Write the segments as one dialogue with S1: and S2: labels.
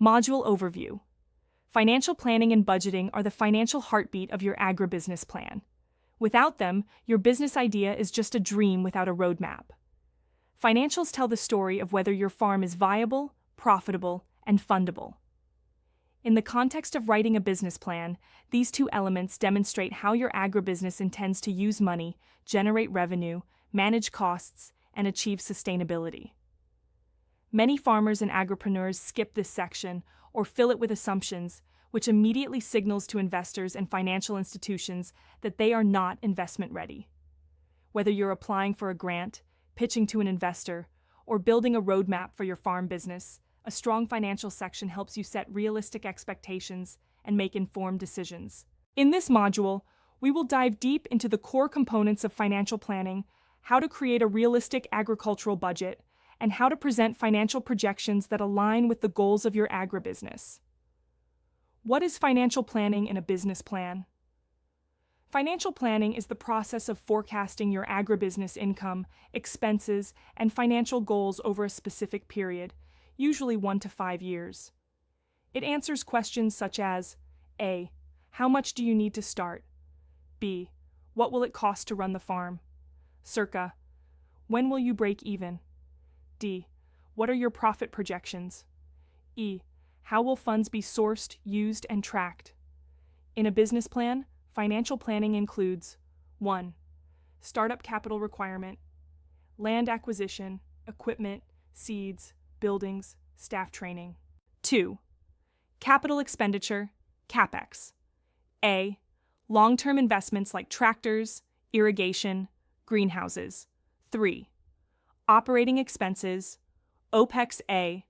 S1: Module Overview. Financial planning and budgeting are the financial heartbeat of your agribusiness plan. Without them, your business idea is just a dream without a roadmap. Financials tell the story of whether your farm is viable, profitable, and fundable. In the context of writing a business plan, these two elements demonstrate how your agribusiness intends to use money, generate revenue, manage costs, and achieve sustainability. Many farmers and agripreneurs skip this section or fill it with assumptions, which immediately signals to investors and financial institutions that they are not investment ready. Whether you're applying for a grant, pitching to an investor, or building a roadmap for your farm business, a strong financial section helps you set realistic expectations and make informed decisions. In this module, we will dive deep into the core components of financial planning, how to create a realistic agricultural budget, and how to present financial projections that align with the goals of your agribusiness. What is financial planning in a business plan? Financial planning is the process of forecasting your agribusiness income, expenses, and financial goals over a specific period, usually 1 to 5 years. It answers questions such as A. How much do you need to start? B. What will it cost to run the farm? Circa. When will you break even? D. What are your profit projections? E. How will funds be sourced, used, and tracked? In a business plan, financial planning includes 1. Startup capital requirement, land acquisition, equipment, seeds, buildings, staff training. 2. Capital expenditure, CapEx. A. Long-term investments like tractors, irrigation, greenhouses. 3. Operating expenses, OPEX A.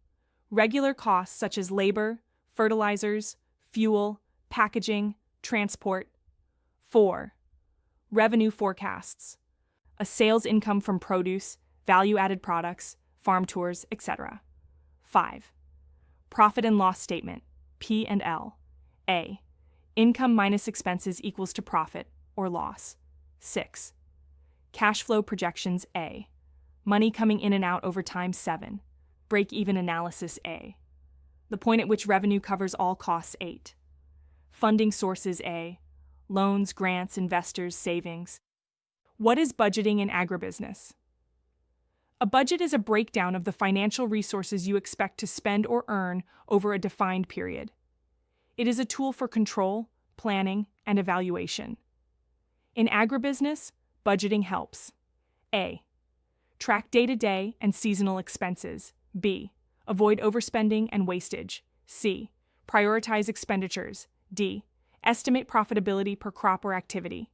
S1: Regular costs such as labor, fertilizers, fuel, packaging, transport. 4. Revenue forecasts. A sales income from produce, value-added products, farm tours, etc. 5. Profit and loss statement, P&L. A. Income minus expenses equals to profit or loss. 6. Cash flow projections A. Money coming in and out over time 7. Break-even analysis A. The point at which revenue covers all costs 8. Funding sources A. Loans, grants, investors, savings. What is budgeting in agribusiness? A budget is a breakdown of the financial resources you expect to spend or earn over a defined period. It is a tool for control, planning, and evaluation. In agribusiness, budgeting helps. A. Track day-to-day and seasonal expenses. B. Avoid overspending and wastage. C. Prioritize expenditures. D. Estimate profitability per crop or activity.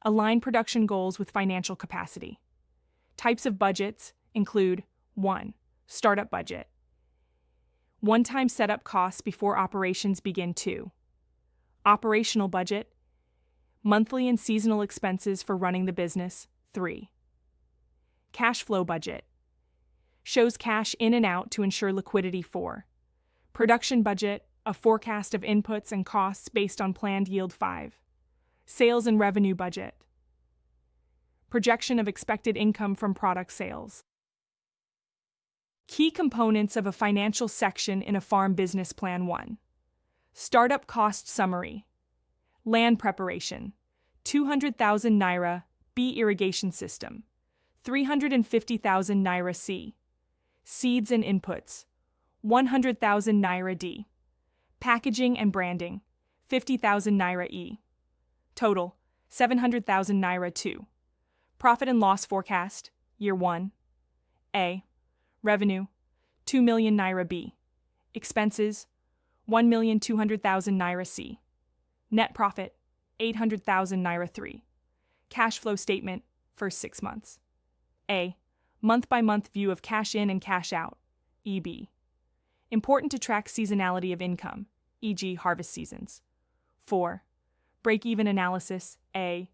S1: Align production goals with financial capacity. Types of budgets include 1. Startup budget. One-time setup costs before operations begin. 2. Operational budget. Monthly and seasonal expenses for running the business. 3. Cash flow budget. Shows cash in and out to ensure liquidity. 4. Production budget. A forecast of inputs and costs based on planned yield. 5. Sales and revenue budget. Projection of expected income from product sales. Key components of a financial section in a farm business plan. 1. Startup cost summary. Land preparation. 200,000 Naira B irrigation system. 350,000 Naira C. Seeds and inputs. 100,000 Naira D. Packaging and branding. 50,000 Naira E. Total, 700,000 Naira 2. Profit and loss forecast, year 1. A. Revenue, 2 million Naira B. Expenses, 1,200,000 Naira C. Net profit, 800,000 Naira 3. Cash flow statement, first 6 months. A. Month-by-month view of cash in and cash out, EB. Important to track seasonality of income, e.g. harvest seasons. 4. Break-even analysis, A.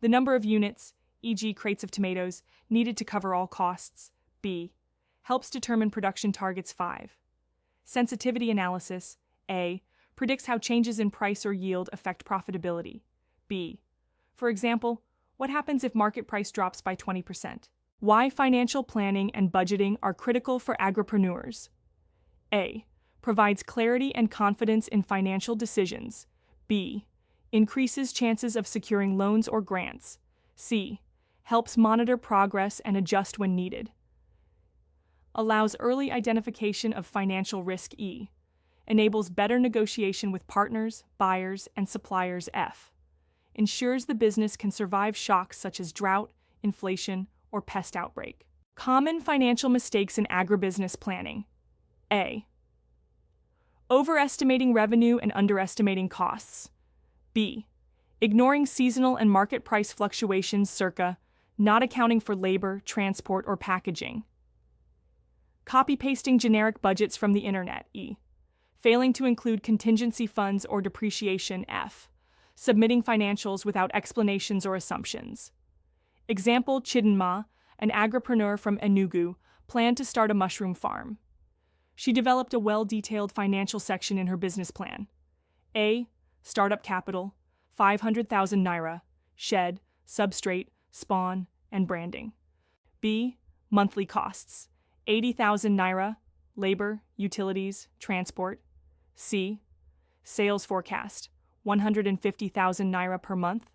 S1: The number of units, e.g. crates of tomatoes, needed to cover all costs, B. Helps determine production targets. 5. Sensitivity analysis, A. Predicts how changes in price or yield affect profitability, B. For example, what happens if market price drops by 20%? Why financial planning and budgeting are critical for agripreneurs. A. Provides clarity and confidence in financial decisions. B. Increases chances of securing loans or grants. C. Helps monitor progress and adjust when needed. Allows early identification of financial risk. E. Enables better negotiation with partners, buyers, and suppliers. F. Ensures the business can survive shocks such as drought, inflation, or pest outbreak. Common financial mistakes in agribusiness planning. A. Overestimating revenue and underestimating costs. B. Ignoring seasonal and market price fluctuations. Circa, not accounting for labor, transport, or packaging. Copy-pasting generic budgets from the internet. E. Failing to include contingency funds or depreciation. F. Submitting financials without explanations or assumptions. Example: Chidinma, an agripreneur from Enugu, planned to start a mushroom farm. She developed a well-detailed financial section in her business plan. A. Startup capital, 500,000 naira, shed, substrate, spawn, and branding. B. Monthly costs, 80,000 naira, labor, utilities, transport. C. Sales forecast, 150,000 naira per month.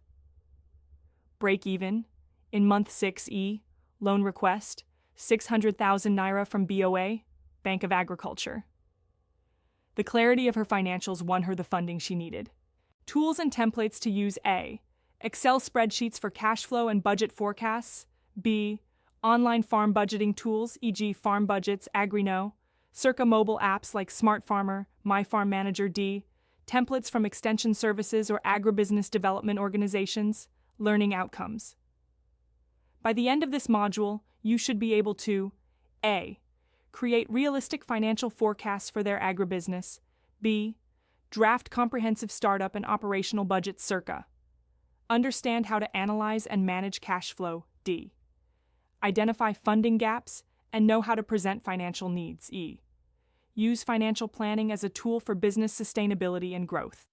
S1: Break even, in month 6E, loan request, 600,000 naira from BOA, Bank of Agriculture. The clarity of her financials won her the funding she needed. Tools and templates to use. A. Excel spreadsheets for cash flow and budget forecasts. B. Online farm budgeting tools, e.g. Farm Budgets, Agrino. Circa mobile apps like Smart Farmer, My Farm Manager. D. Templates from extension services or agribusiness development organizations. Learning outcomes. By the end of this module, you should be able to A. Create realistic financial forecasts for their agribusiness. B. Draft comprehensive startup and operational budgets. Circa. Understand how to analyze and manage cash flow. D. Identify funding gaps and know how to present financial needs. E. Use financial planning as a tool for business sustainability and growth.